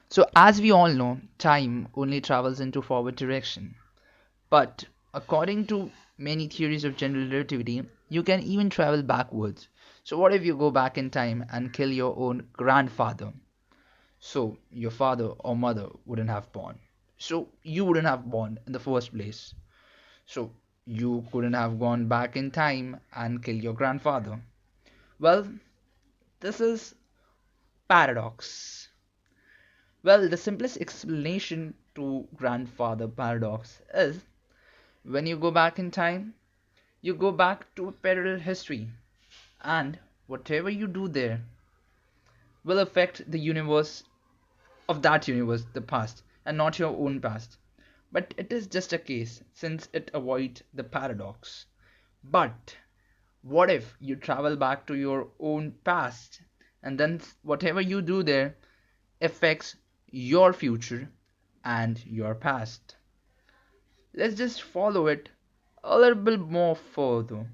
So, as we all know, time only travels into forward direction. But according to many theories of general relativity, you can even travel backwards. So, what if you go back in time and kill your own grandfather? So, your father or mother wouldn't have born. So, you wouldn't have born in the first place. So, you couldn't have gone back in time and killed your grandfather. Well, this is paradox. Well, the simplest explanation to grandfather paradox is when you go back in time, you go back to a parallel history, and whatever you do there will affect the universe of that universe, the past, and not your own past. But it is just a case since it avoids the paradox. But what if you travel back to your own past and then whatever you do there affects your future and your past? Let's just follow it a little bit more further.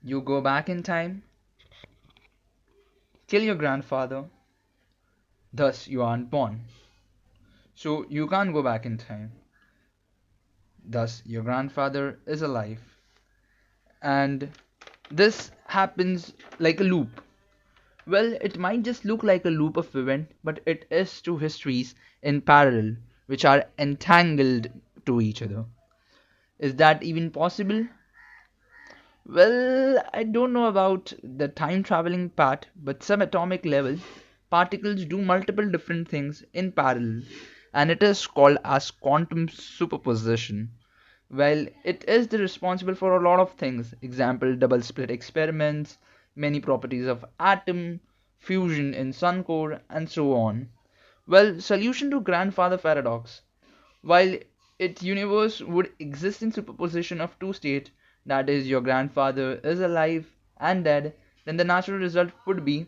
You go back in time, kill your grandfather, thus you aren't born. So you can't go back in time. Thus your grandfather is alive. And this happens like a loop. Well, it might just look like a loop of event, but it is two histories in parallel, which are entangled to each other. Is that even possible? Well, I don't know about the time traveling part, but subatomic level, particles do multiple different things in parallel, and it is called as quantum superposition. Well, it is the responsible for a lot of things. Example, double slit experiments, many properties of atom, fusion in sun core, and so on. Well, solution to grandfather paradox. While its universe would exist in superposition of two states, that is, your grandfather is alive and dead, then the natural result would be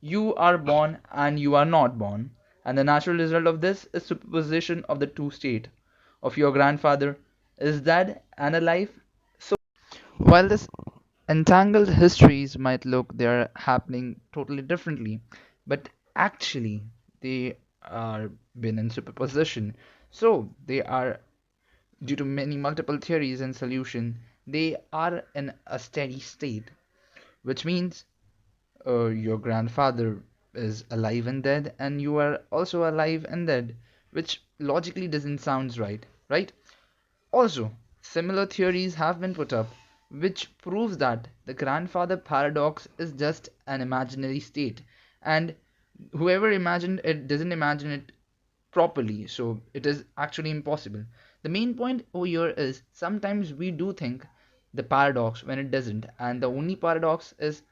you are born and you are not born. And the natural result of this is superposition of the two states of your grandfather is dead and alive. So while this entangled histories might look they're happening totally differently, but actually they are been in superposition. So they are due to many multiple theories and solution, they are in a steady state, which means your grandfather is alive and dead, and you are also alive and dead, which logically doesn't sound right, right? Also, similar theories have been put up, which proves that the grandfather paradox is just an imaginary state, and whoever imagined it doesn't imagine it properly, so it is actually impossible. The main point over here is sometimes we do think the paradox when it doesn't, and the only paradox is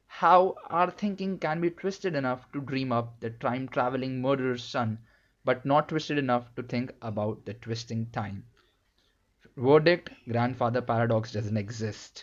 how our thinking can be twisted enough to dream up the time traveling murderer's son, but not twisted enough to think about the twisting time. Verdict: grandfather paradox doesn't exist.